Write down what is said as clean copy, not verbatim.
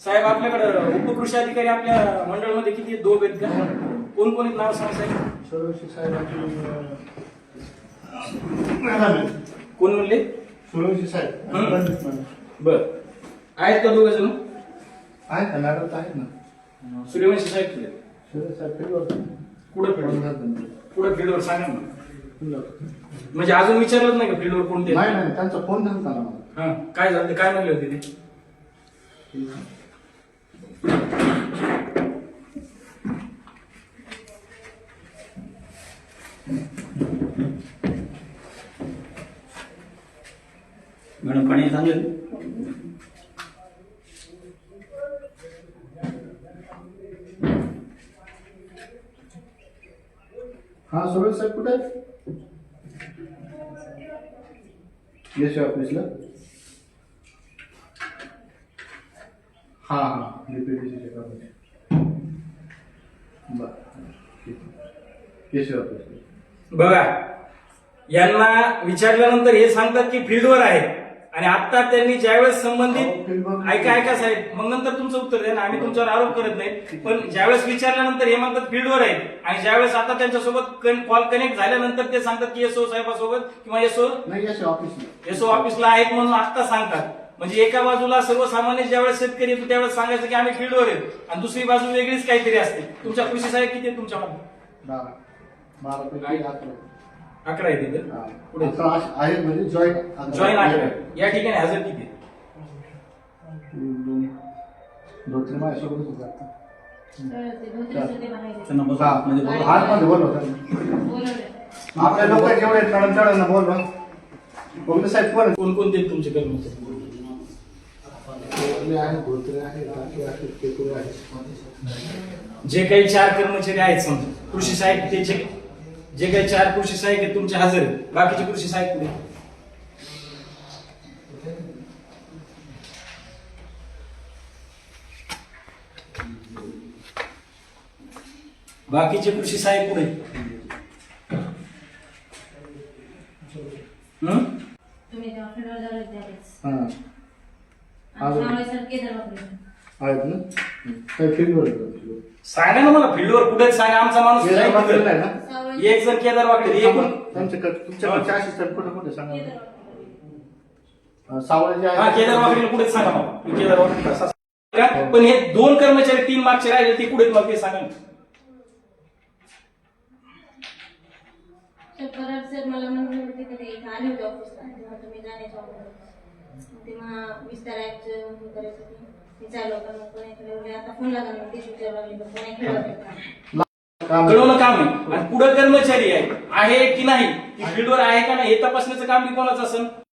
साहेब आपल्याकडे उपकृषी अधिकारी आपल्या मंडळामध्ये किती आहेत? 2 आहेत का? कोण कोण आहेत नाव सांगा साहेब. सूर्यवंशी साहेब कोण म्हणले? सूर्यवंशी साहेब. बर आहेत का 2 जण? आहेत ना मॅडम आहेत ना. सूर्यवंशी साहेब कुठे? सूर्य साहेब फील्डवर. कुठं फील्डवर? कुठं फील्डवर सांगा ना. म्हणजे अजून विचारलंच नाही का फील्डवर कोणते? नाही नाही त्यांचा फोन झाला मला. हा काय झालं? काय म्हणले होते ते? मॅडम पाणी चांगलं. हा सूर्य साहेब कुठे आहेत? यश ऑफिसला. हा हा डीपीडीसीच्या कामाचे. बर यश ऑफिसला. बघा यांना विचारल्यानंतर हे सांगतात की फील्डवर आहे आणि आता त्यांनी ज्यावेळेस संबंधित ऐका साहेब मग नंतर तुमचं उत्तर द्या ना. आम्ही तुमच्यावर आरोप करत नाही पण ज्यावेळेस विचारल्यानंतर हे म्हणतात फील्डवर आहेत आणि ज्यावेळेस आता त्यांच्यासोबत कॉल कनेक्ट झाल्यानंतर ते सांगतात की एसओ साहेबासोबत किंवा एसओ ऑफिसला आहेत म्हणून आता सांगतात. म्हणजे एका बाजूला सर्वसामान्य ज्यावेळेस शेतकरी येतो त्यावेळेस सांगायचं की आम्ही फील्डवर आहेत आणि दुसरी बाजू वेगळीच काहीतरी असते. तुमच्या कृषी साहेब किती आहेत तुमच्यामध्ये? 11 आहे तिथे. पुढे आहे म्हणजे जॉईन 11. या ठिकाणी हजर किती? 2-3 माझ्यासोबतच होते आता. म्हणजे आतमध्ये बोलवा आपल्या लोक जेवढे आहेत मॅडम चढांना बोलवा. बघले साहेब कोण कोण कोणते आहेत तुमचे कर्मचारी? जे काही 4 कर्मचारी आहेत समजा कृषी सहाय्यक त्याचे जे काही 4 कृषी सहाय्यक आहेत तुमचे हजर आहेत. बाकीचे कृषी सहाय्यक कुठे? बाकीचे कृषी सहाय्यक कुठे? तुम्ही तेव्हा फील्डवर झाले त्यावेळेस. आहेत ना काही फील्डवर सांगा ना मला फील्डवर कुठे सांगा. आमचा माणूस एक जण केदार वाकडे एकूण तुमच्याकडचे असिस्टंट कुठे कुठे सांगा. सावळे जे हा केदार वाकडे कुठे सांगा मला. केदार वाकडे पण हे 2 कर्मचारी 3 मागचे राहिले ते कुठे मग ते सांगा. सर मला म्हणून होते की ते आले होते ऑफिसला तेव्हा तुम्ही जाण्याच्या अगोदर तेव्हा विस्तार ऍपचं करायचं ते चालू होतं. मग कोणी आता फोन लागला मग तेच विचार लागले पण कोणी खेळत कळवणं काम आहे आणि पुढे कर्मचारी आहे की नाही फील्डवर आहे का नाही हे तपासण्याचं काम बी कोणाचं असेल.